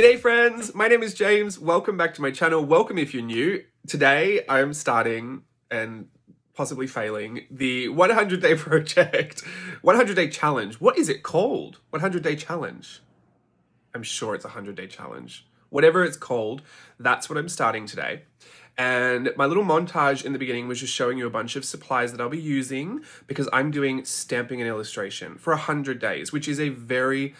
G'day friends, my name is James. Welcome back to my channel. Welcome if you're new. Today I'm starting and possibly failing the 100-day project, 100-day challenge. What is it called? 100-day challenge. I'm sure it's a 100-day challenge. Whatever it's called, that's what I'm starting today. And my little montage in the beginning was just showing you a bunch of supplies that I'll be using because I'm doing stamping and illustration for 100 days, which is a very,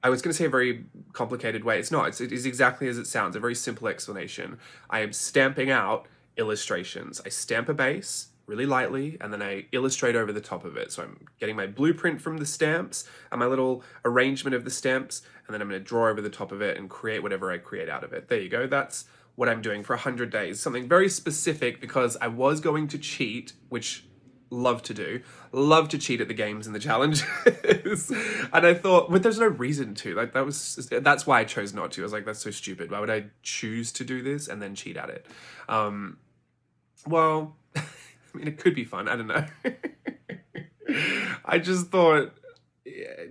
I was going to say a very complicated way. It's not. It is exactly as it sounds, a very simple explanation. I am stamping out illustrations. I stamp a base really lightly and then I illustrate over the top of it. So I'm getting my blueprint from the stamps and my little arrangement of the stamps, and then I'm going to draw over the top of it and create whatever I create out of it. There you go. That's what I'm doing for 100 days. Something very specific because I was going to cheat, which love to do, love to cheat at the games and the challenges. And I thought, but there's no reason to. Like that's why I chose not to. I was like, that's so stupid. Why would I choose to do this and then cheat at it? Well, I mean, it could be fun. I don't know. I just thought,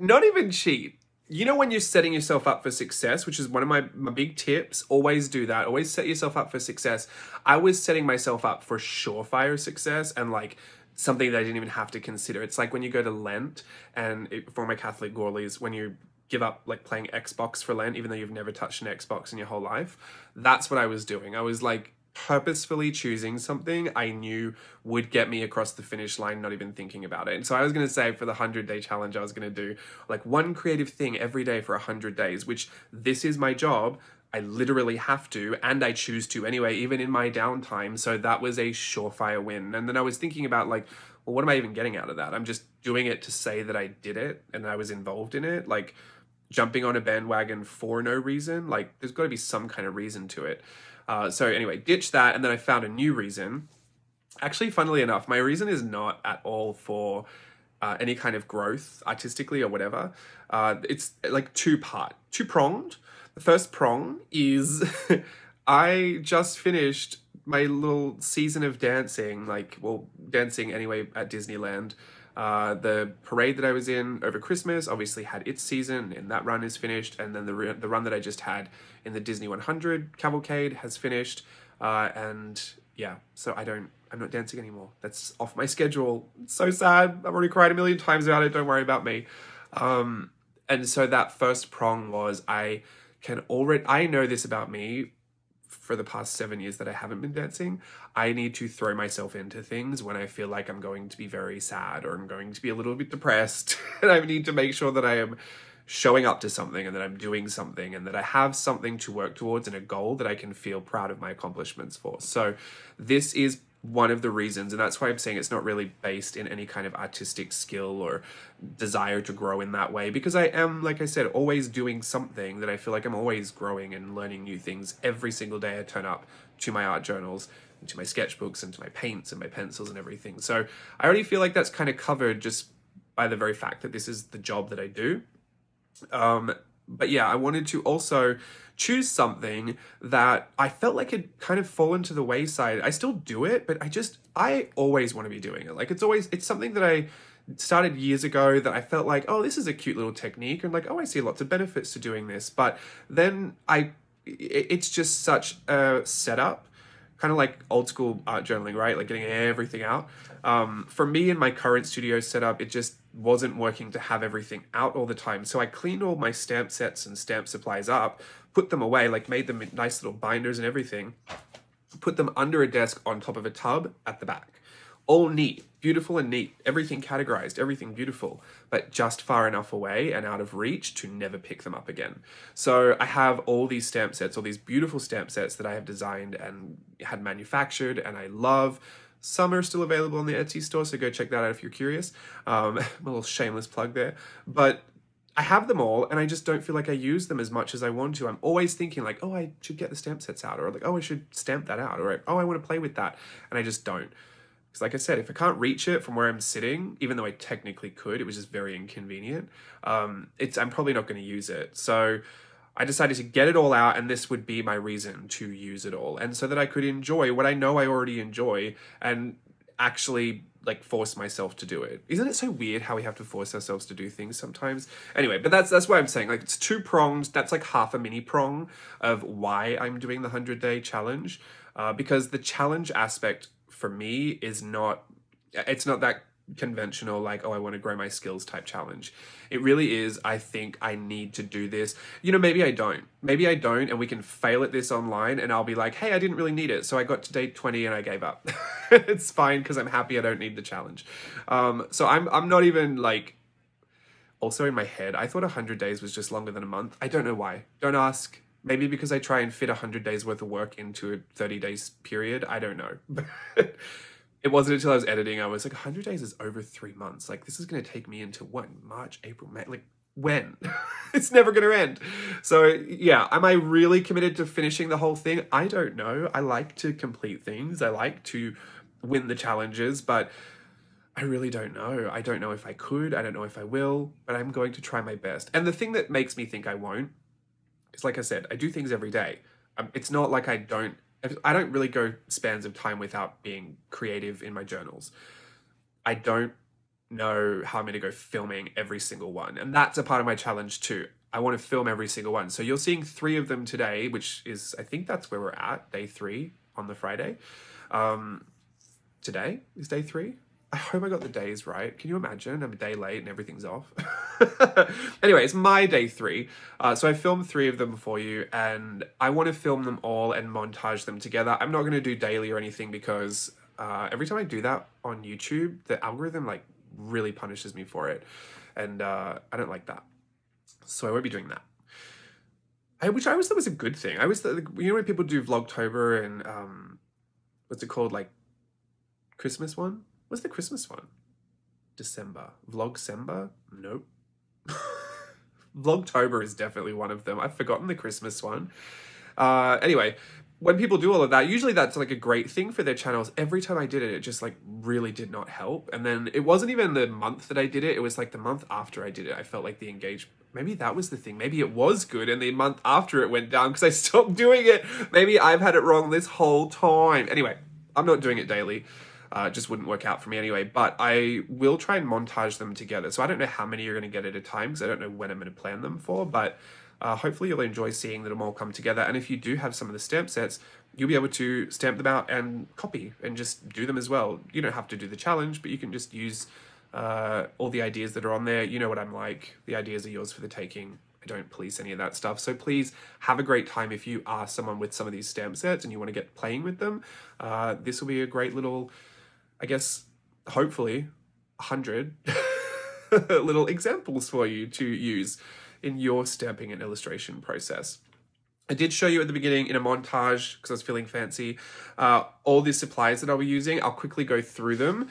not even cheat. You know, when you're setting yourself up for success, which is one of my big tips, always do that. Always set yourself up for success. I was setting myself up for surefire success and like something that I didn't even have to consider. It's like when you go to Lent and for my Catholic girlies, when you give up like playing Xbox for Lent, even though you've never touched an Xbox in your whole life, that's what I was doing. I was like purposefully choosing something I knew would get me across the finish line, not even thinking about it. And so I was going to say for the 100-day challenge, I was going to do like one creative thing every day for 100 days, which this is my job. I literally have to, and I choose to anyway, even in my downtime. So that was a surefire win. And then I was thinking about like, well, what am I even getting out of that? I'm just doing it to say that I did it and I was involved in it. Like jumping on a bandwagon for no reason. Like there's got to be some kind of reason to it. So anyway, ditch that. And then I found a new reason. Actually, funnily enough, my reason is not at all for any kind of growth artistically or whatever. It's like two-pronged. The first prong is I just finished my little season of dancing, dancing anyway at Disneyland. The parade that I was in over Christmas obviously had its season and that run is finished. And then the run that I just had in the Disney 100 cavalcade has finished. And yeah, so I'm not dancing anymore. That's off my schedule. It's so sad. I've already cried a million times about it. Don't worry about me. And so that first prong was I know this about me for the past 7 years that I haven't been dancing. I need to throw myself into things when I feel like I'm going to be very sad or I'm going to be a little bit depressed. And I need to make sure that I am showing up to something and that I'm doing something and that I have something to work towards and a goal that I can feel proud of my accomplishments for. So this is one of the reasons, and that's why I'm saying it's not really based in any kind of artistic skill or desire to grow in that way, because I am, like I said, always doing something that I feel like I'm always growing and learning new things every single day I turn up to my art journals and to my sketchbooks and to my paints and my pencils and everything. So I already feel like that's kind of covered just by the very fact that this is the job that I do. But yeah, I wanted to also choose something that I felt like had kind of fallen to the wayside. I still do it, but I always want to be doing it. Like it's something that I started years ago that I felt like, oh, this is a cute little technique. And like, oh, I see lots of benefits to doing this. But then it's just such a setup, kind of like old school art journaling, right? Like getting everything out. For me in my current studio setup, it just wasn't working to have everything out all the time. So I cleaned all my stamp sets and stamp supplies up, put them away, like made them nice little binders and everything, put them under a desk on top of a tub at the back. All neat, beautiful and neat, everything categorized, everything beautiful, but just far enough away and out of reach to never pick them up again. So I have all these stamp sets, all these beautiful stamp sets that I have designed and had manufactured and I love. Some are still available on the Etsy store, so go check that out if you're curious. A little shameless plug there. But I have them all, and I just don't feel like I use them as much as I want to. I'm always thinking like, oh, I should get the stamp sets out, or like, oh, I should stamp that out, or oh, I want to play with that. And I just don't. Because like I said, if I can't reach it from where I'm sitting, even though I technically could, it was just very inconvenient, I'm probably not going to use it. So I decided to get it all out, and this would be my reason to use it all. And so that I could enjoy what I know I already enjoy and actually like force myself to do it. Isn't it so weird how we have to force ourselves to do things sometimes? Anyway, but that's why I'm saying, like, it's 2 prongs. That's like half a mini prong of why I'm doing the 100-day challenge. Because the challenge aspect for me is not, it's not that conventional, like, oh, I want to grow my skills type challenge. It really is, I think I need to do this. Maybe I don't. Maybe I don't, and we can fail at this online, and I'll be like, hey, I didn't really need it. So I got to day 20 and I gave up. It's fine, because I'm happy I don't need the challenge. So I'm not even like, also in my head, I thought 100 days was just longer than a month. I don't know why. Don't ask. Maybe because I try and fit 100 days worth of work into a 30 days period. I don't know. It wasn't until I was editing, I was like, 100 days is over 3 months. Like, this is going to take me into what? March, April, May? Like, when? It's never going to end. So, yeah, am I really committed to finishing the whole thing? I don't know. I like to complete things. I like to win the challenges, but I really don't know. I don't know if I could. I don't know if I will, but I'm going to try my best. And the thing that makes me think I won't is, like I said, I do things every day. It's not like I don't really go spans of time without being creative in my journals. I don't know how I'm going to go filming every single one. And that's a part of my challenge too. I want to film every single one. So you're seeing 3 of them today, which is, I think that's where we're at, day 3 on the Friday. Today is day 3. I hope I got the days right. Can you imagine? I'm a day late and everything's off. Anyway, it's my day 3. So I filmed 3 of them for you, and I want to film them all and montage them together. I'm not going to do daily or anything because every time I do that on YouTube, the algorithm like really punishes me for it. And I don't like that. So I won't be doing that. Which I always thought was a good thing. I was, when people do Vlogtober and what's it called? Like Christmas one? What's the Christmas one? December. Vlogcember? Nope. Vlogtober is definitely one of them. I've forgotten the Christmas one. Anyway, when people do all of that, usually that's like a great thing for their channels. Every time I did it, it just like really did not help. And then it wasn't even the month that I did it. It was like the month after I did it. I felt like the engagement, maybe that was the thing. Maybe it was good and the month after it went down because I stopped doing it. Maybe I've had it wrong this whole time. Anyway, I'm not doing it daily. It just wouldn't work out for me anyway, but I will try and montage them together. So I don't know how many you're going to get at a time because I don't know when I'm going to plan them for, but hopefully you'll enjoy seeing them all come together. And if you do have some of the stamp sets, you'll be able to stamp them out and copy and just do them as well. You don't have to do the challenge, but you can just use all the ideas that are on there. You know what I'm like. The ideas are yours for the taking. I don't police any of that stuff. So please have a great time if you are someone with some of these stamp sets and you want to get playing with them. This will be a great little, I guess, hopefully 100 little examples for you to use in your stamping and illustration process. I did show you at the beginning in a montage, because I was feeling fancy, all the supplies that I'll be using. I'll quickly go through them.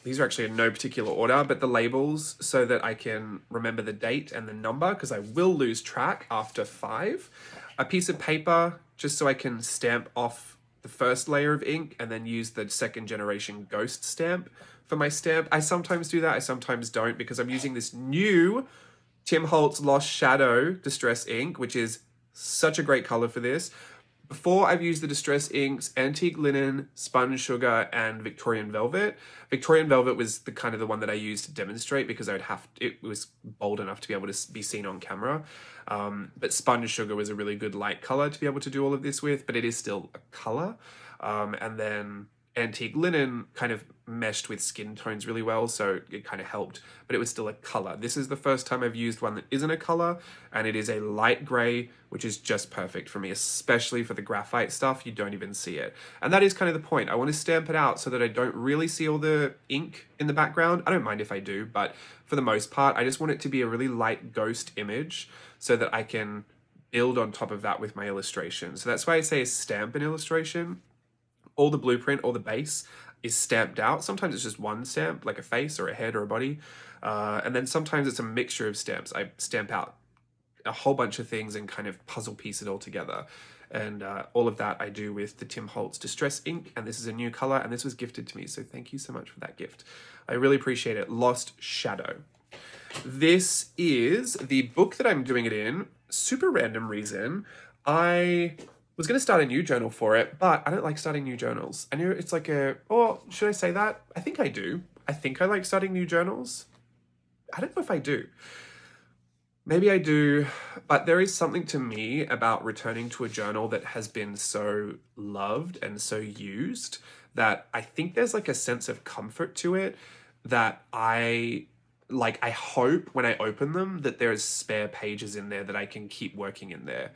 These are actually in no particular order, but the labels so that I can remember the date and the number, because I will lose track after 5. A piece of paper, just so I can stamp off the first layer of ink and then use the 2nd generation ghost stamp for my stamp. I sometimes do that, I sometimes don't, because I'm using this new Tim Holtz Lost Shadow Distress ink, which is such a great color for this. Before, I've used the Distress inks, Antique Linen, Spun Sugar, and Victorian Velvet. Victorian Velvet was the one that I used to demonstrate because it was bold enough to be able to be seen on camera. But Spun Sugar was a really good light color to be able to do all of this with, but it is still a color. And then Antique Linen kind of meshed with skin tones really well, so it kind of helped, but it was still a color. This is the first time I've used one that isn't a color, and it is a light gray, which is just perfect for me, especially for the graphite stuff. You don't even see it. And that is kind of the point. I want to stamp it out so that I don't really see all the ink in the background. I don't mind if I do, but for the most part, I just want it to be a really light ghost image so that I can build on top of that with my illustration. So that's why I say stamp an illustration. All the blueprint or the base is stamped out. Sometimes it's just one stamp, like a face or a head or a body. And then sometimes it's a mixture of stamps. I stamp out a whole bunch of things and kind of puzzle piece it all together. And all of that I do with the Tim Holtz Distress ink. And this is a new color, and this was gifted to me. So thank you so much for that gift. I really appreciate it. Lost Shadow. This is the book that I'm doing it in. Super random reason. I was going to start a new journal for it, but I don't like starting new journals. I know it's like or should I say that? I think I do. I think I like starting new journals. I don't know if I do. Maybe I do, but there is something to me about returning to a journal that has been so loved and so used that I think there's like a sense of comfort to it that I hope when I open them that there's spare pages in there that I can keep working in there.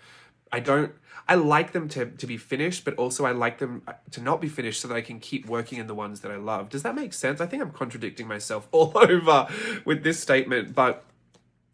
I don't I like them to be finished, but also I like them to not be finished so that I can keep working in the ones that I love. Does that make sense? I think I'm contradicting myself all over with this statement, but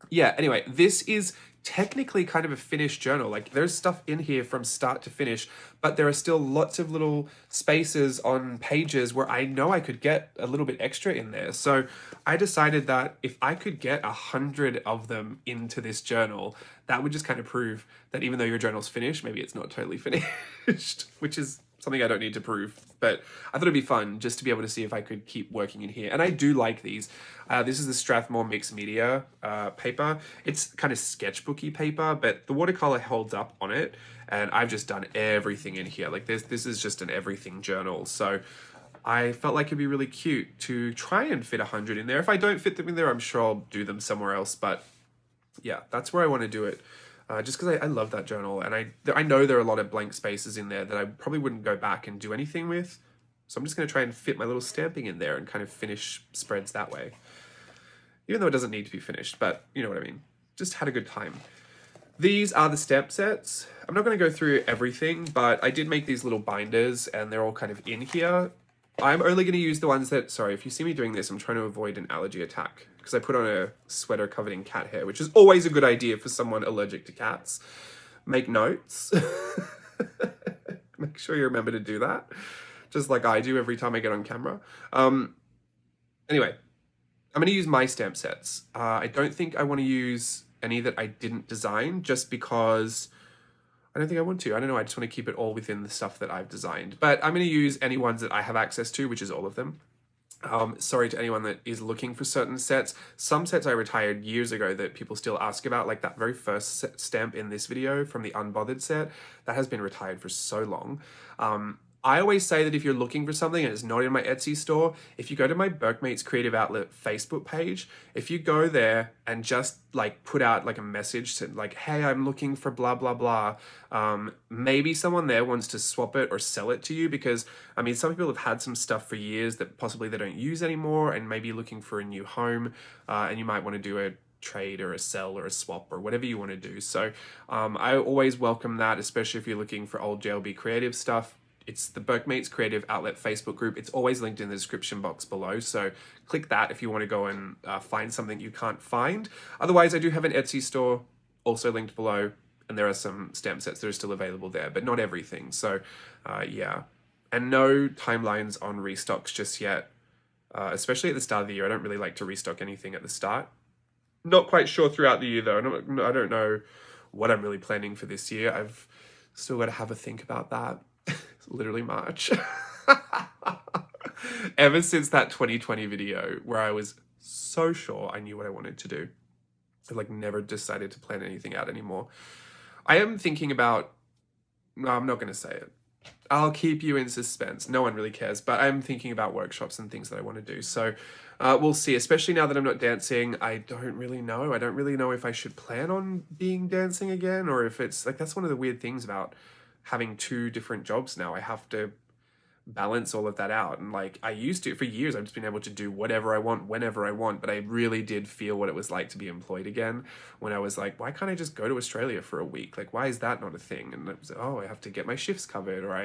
yeah, anyway, this is technically kind of a finished journal. Like there's stuff in here from start to finish, but there are still lots of little spaces on pages where I know I could get a little bit extra in there. So I decided that if I could get 100 of them into this journal, that would just kind of prove that even though your journal's finished, maybe it's not totally finished, which is something I don't need to prove. But I thought it'd be fun just to be able to see if I could keep working in here. And I do like these. This is the Strathmore Mixed Media paper. It's kind of sketchbooky paper, but the watercolor holds up on it. And I've just done everything in here. Like this is just an everything journal. So I felt like it'd be really cute to try and fit 100 in there. If I don't fit them in there, I'm sure I'll do them somewhere else. But yeah, that's where I want to do it. Just because I love that journal, and I know there are a lot of blank spaces in there that I probably wouldn't go back and do anything with. So I'm just going to try and fit my little stamping in there and kind of finish spreads that way. Even though it doesn't need to be finished, but you know what I mean. Just had a good time. These are the stamp sets. I'm not going to go through everything, but I did make these little binders and they're all kind of in here. I'm only going to use the ones that, sorry, if you see me doing this, I'm trying to avoid an allergy attack because I put on a sweater covered in cat hair, which is always a good idea for someone allergic to cats. Make notes. Make sure you remember to do that, just like I do every time I get on camera. Anyway, I'm going to use my stamp sets. I don't think I want to use any that I didn't design just because I don't think I want to. I don't know. I just want to keep it all within the stuff that I've designed. But I'm going to use any ones that I have access to, which is all of them. Sorry to anyone that is looking for certain sets. Some sets I retired years ago that people still ask about, like that very first stamp in this video from the Unbothered set, that has been retired for so long. I always say that if you're looking for something and it's not in my Etsy store, if you go to my Berkmates Creative Outlet Facebook page, if you go there and just like put out like a message to like, hey, I'm looking for blah, blah, blah. Maybe someone there wants to swap it or sell it to you because, I mean, some people have had some stuff for years that possibly they don't use anymore and maybe looking for a new home and you might want to do a trade or a sell or a swap or whatever you want to do. So I always welcome that, especially if you're looking for old JLB Creative stuff. It's the Berkmates Creative Outlet Facebook group. It's always linked in the description box below. So click that if you want to go and find something you can't find. Otherwise, I do have an Etsy store also linked below. And there are some stamp sets that are still available there, but not everything. So yeah. And no timelines on restocks just yet, especially at the start of the year. I don't really like to restock anything at the start. Not quite sure throughout the year though. I don't know what I'm really planning for this year. I've still got to have a think about that. It's literally March. Ever since that 2020 video where I was so sure I knew what I wanted to do, I've like never decided to plan anything out anymore. I am thinking about, no, I'm not going to say it. I'll keep you in suspense. No one really cares, but I'm thinking about workshops and things that I want to do. So we'll see, especially now that I'm not dancing. I don't really know. I don't really know if I should plan on being dancing again or if it's like, that's one of the weird things about having two different jobs now. I have to balance all of that out. And like I used to, for years, I've just been able to do whatever I want, whenever I want. But I really did feel what it was like to be employed again when I was like, why can't I just go to Australia for a week? Like, why is that not a thing? And it was, oh, I have to get my shifts covered, or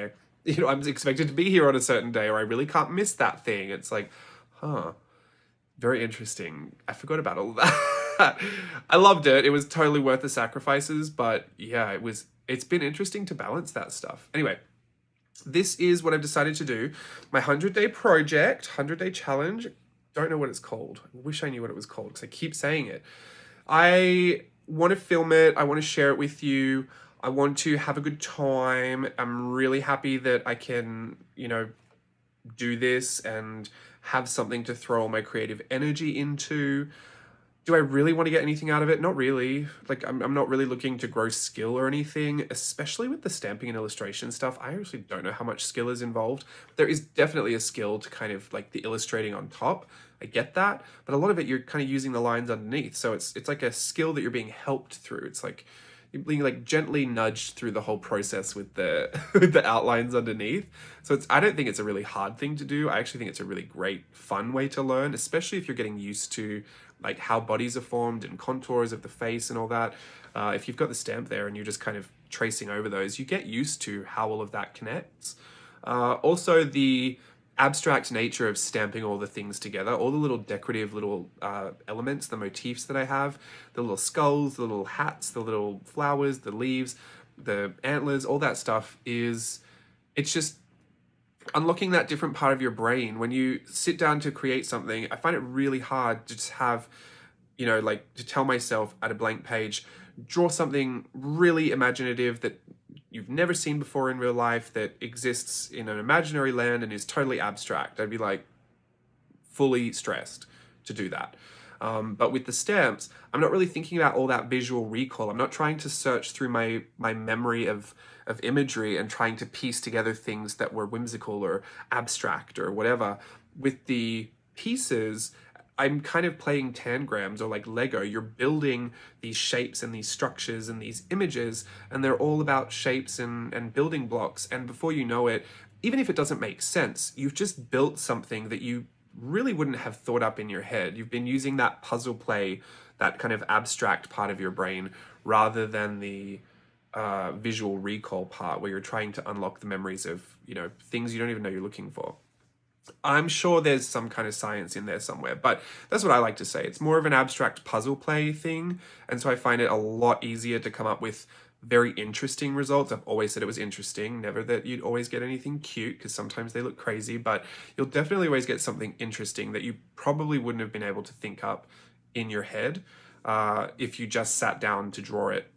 I'm expected to be here on a certain day, or I really can't miss that thing. It's like, huh, very interesting. I forgot about all of that. I loved it. It was totally worth the sacrifices, but yeah, it's been interesting to balance that stuff. Anyway, this is what I've decided to do. My 100-day project, 100-day challenge. Don't know what it's called. I wish I knew what it was called because I keep saying it. I want to film it. I want to share it with you. I want to have a good time. I'm really happy that I can, do this and have something to throw all my creative energy into. Do I really want to get anything out of it? Not really. Like, I'm not really looking to grow skill or anything, especially with the stamping and illustration stuff. I actually don't know how much skill is involved. There is definitely a skill to kind of like the illustrating on top. I get that, but a lot of it you're kind of using the lines underneath. So it's like a skill that you're being helped through. It's like you're being like gently nudged through the whole process with the with the outlines underneath. So I don't think it's a really hard thing to do. I actually think it's a really great fun way to learn, especially if you're getting used to like how bodies are formed and contours of the face and all that. If you've got the stamp there and you're just kind of tracing over those, you get used to how all of that connects. Also, the abstract nature of stamping all the things together, all the little decorative little elements, the motifs that I have, the little skulls, the little hats, the little flowers, the leaves, the antlers, all that stuff it's just unlocking that different part of your brain. When you sit down to create something, I find it really hard to just have, like to tell myself at a blank page, draw something really imaginative that you've never seen before in real life that exists in an imaginary land and is totally abstract. I'd be like fully stressed to do that. But with the stamps, I'm not really thinking about all that visual recall. I'm not trying to search through my memory of imagery and trying to piece together things that were whimsical or abstract or whatever. With the pieces, I'm kind of playing tangrams or like Lego. You're building these shapes and these structures and these images, and they're all about shapes and building blocks. And before you know it, even if it doesn't make sense, you've just built something that you really wouldn't have thought up in your head. You've been using that puzzle play, that kind of abstract part of your brain, rather than the visual recall part where you're trying to unlock the memories of, things you don't even know you're looking for. I'm sure there's some kind of science in there somewhere, but that's what I like to say. It's more of an abstract puzzle play thing, and so I find it a lot easier to come up with very interesting results. I've always said it was interesting, never that you'd always get anything cute, because sometimes they look crazy, but you'll definitely always get something interesting that you probably wouldn't have been able to think up in your head if you just sat down to draw it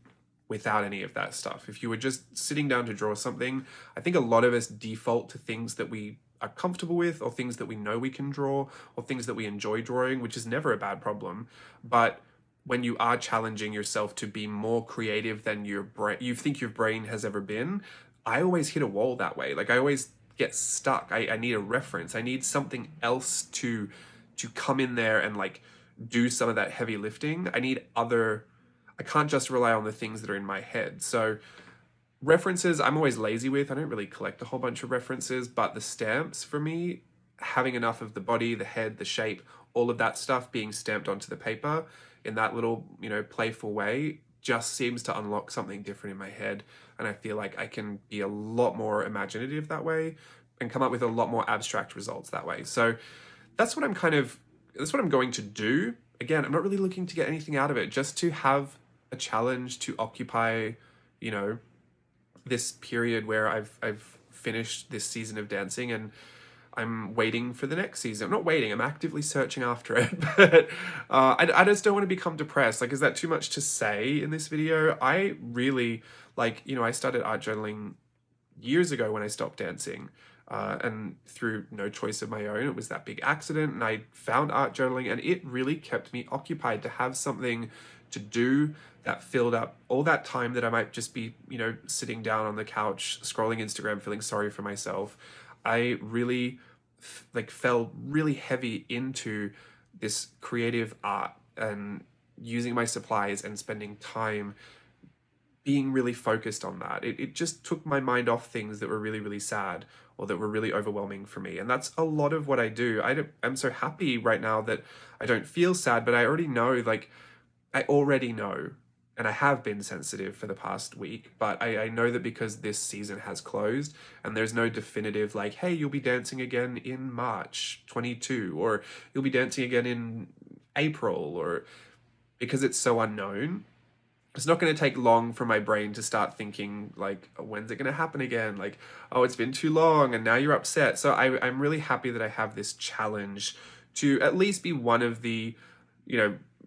without any of that stuff. If you were just sitting down to draw something, I think a lot of us default to things that we are comfortable with, or things that we know we can draw, or things that we enjoy drawing, which is never a bad problem. But when you are challenging yourself to be more creative than you think your brain has ever been, I always hit a wall that way. Like I always get stuck. I need a reference. I need something else to come in there and like do some of that heavy lifting. I can't just rely on the things that are in my head. So references, I'm always lazy with. I don't really collect a whole bunch of references, but the stamps for me, having enough of the body, the head, the shape, all of that stuff being stamped onto the paper in that little, playful way just seems to unlock something different in my head. And I feel like I can be a lot more imaginative that way and come up with a lot more abstract results that way. So that's what I'm going to do. Again, I'm not really looking to get anything out of it, just to have a challenge to occupy, this period where I've finished this season of dancing and I'm waiting for the next season. I'm not waiting, I'm actively searching after it, but I just don't want to become depressed. Like, is that too much to say in this video? I really, I started art journaling years ago when I stopped dancing. And through no choice of my own, it was that big accident, and I found art journaling, and it really kept me occupied to have something to do that filled up all that time that I might just be, sitting down on the couch, scrolling Instagram, feeling sorry for myself. I really fell really heavy into this creative art and using my supplies and spending time being really focused on that. It just took my mind off things that were really, really sad or that were really overwhelming for me. And that's a lot of what I do. I'm so happy right now that I don't feel sad, but I already know, and I have been sensitive for the past week, but I know that because this season has closed and there's no definitive hey, you'll be dancing again in March 22, or you'll be dancing again in April, or because it's so unknown, it's not going to take long for my brain to start thinking when's it going to happen again? Oh, it's been too long and now you're upset. So I'm really happy that I have this challenge to at least be one of the,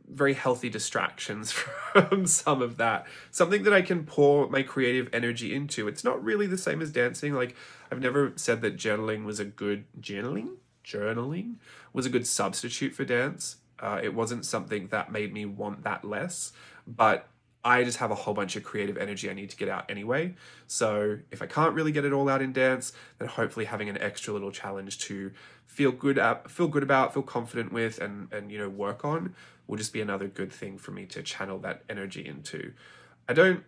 very healthy distractions from some of that. Something that I can pour my creative energy into. It's not really the same as dancing. I've never said that journaling was a good substitute for dance. It wasn't something that made me want that less, but I just have a whole bunch of creative energy I need to get out anyway. So if I can't really get it all out in dance, then hopefully having an extra little challenge to feel good about, feel confident with, and you know, work on will just be another good thing for me to channel that energy into. I don't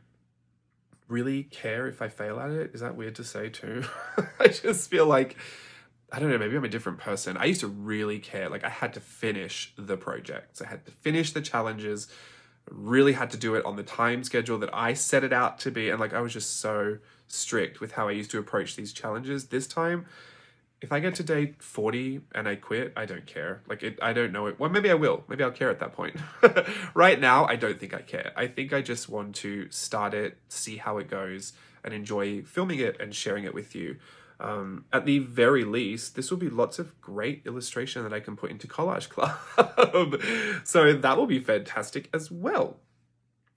really care if I fail at it. Is that weird to say too? I just feel like, I don't know, maybe I'm a different person. I used to really care. Like I had to finish the projects. I had to finish the challenges, really had to do it on the time schedule that I set it out to be. And like, I was just so strict with how I used to approach these challenges. This time, if I get to day 40 and I quit, I don't care. Like I don't know it. Well, maybe I will. Maybe I'll care at that point. Right now, I don't think I care. I think I just want to start it, see how it goes, and enjoy filming it and sharing it with you. At the very least, this will be lots of great illustration that I can put into Collage Club. So that will be fantastic as well.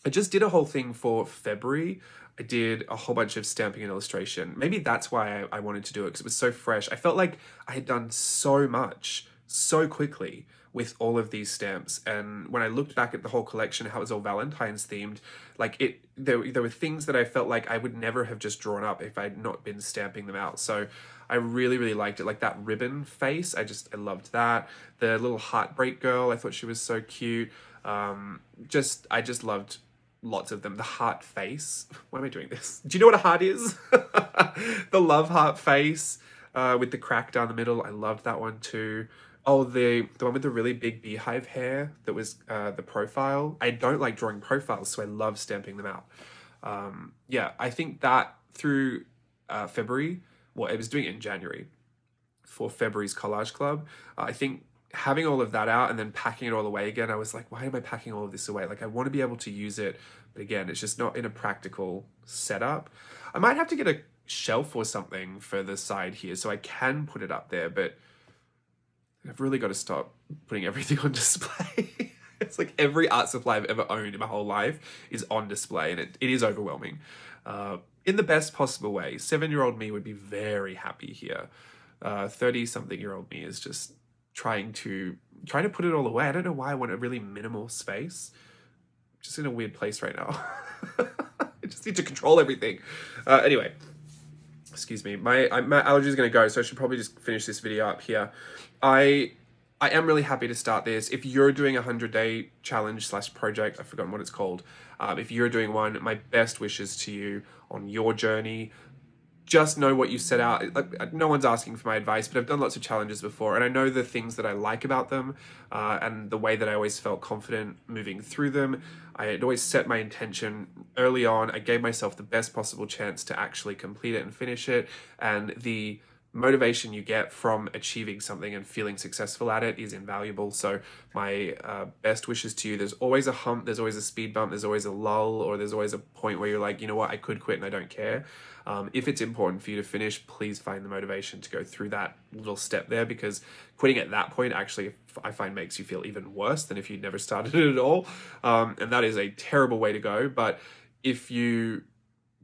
I just did a whole thing for February. I did a whole bunch of stamping and illustration. Maybe that's why I wanted to do it, because it was so fresh. I felt like I had done so much so quickly with all of these stamps. And when I looked back at the whole collection, how it was all Valentine's themed, like there were things that I felt like I would never have just drawn up if I'd not been stamping them out. So I really, really liked it. Like that ribbon face, I loved that. The little heartbreak girl, I thought she was so cute. I just loved lots of them. The heart face. Why am I doing this? Do you know what a heart is? The love heart face with the crack down the middle. I loved that one too. Oh, the one with the really big beehive hair that was the profile. I don't like drawing profiles, so I love stamping them out. Yeah, I think that through February, well, I was doing it in January for February's Collage Club. I think having all of that out and then packing it all away again, I was like, why am I packing all of this away? Like, I want to be able to use it, but again, it's just not in a practical setup. I might have to get a shelf or something for the side here so I can put it up there, but I've really got to stop putting everything on display. It's like every art supply I've ever owned in my whole life is on display, and it is overwhelming. In the best possible way. 7-year-old me would be very happy here. 30-something-year-old me is just trying to put it all away. I don't know why I want a really minimal space. I'm just in a weird place right now. I just need to control everything. Anyway, excuse me. My allergy is going to go, so I should probably just finish this video up here. I am really happy to start this. If you're doing a 100-day challenge / project, I've forgotten what it's called. If you're doing one, my best wishes to you on your journey. Just know what you set out. Like, no one's asking for my advice, but I've done lots of challenges before, and I know the things that I like about them, and the way that I always felt confident moving through them. I had always set my intention early on. I gave myself the best possible chance to actually complete it and finish it, and the motivation you get from achieving something and feeling successful at it is invaluable. So my best wishes to you. There's always a hump, there's always a speed bump, there's always a lull, or there's always a point where you're like, you know what, I could quit and I don't care. If it's important for you to finish, please find the motivation to go through that little step there, because quitting at that point actually, I find, makes you feel even worse than if you'd never started it at all. And that is a terrible way to go. But if you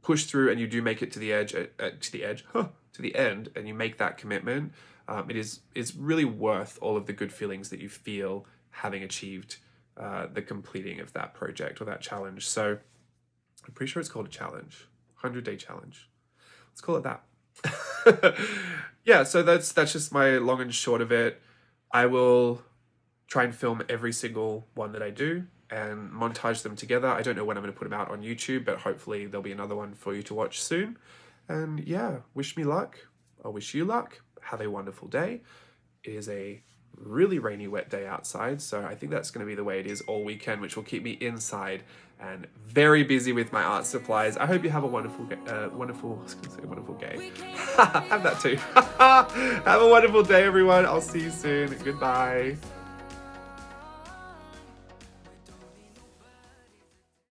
push through and you do make it to the edge, to the end, and you make that commitment, it's really worth all of the good feelings that you feel having achieved the completing of that project or that challenge. So I'm pretty sure it's called a challenge, 100-day challenge. Let's call it that. Yeah, so that's just my long and short of it. I will try and film every single one that I do and montage them together. I don't know when I'm going to put them out on YouTube, but hopefully there'll be another one for you to watch soon. And yeah, wish me luck. I wish you luck. Have a wonderful day. It is a really rainy, wet day outside, so I think that's going to be the way it is all weekend, which will keep me inside and very busy with my art supplies. I hope you have a wonderful day. Have that too. Have a wonderful day, everyone. I'll see you soon. Goodbye.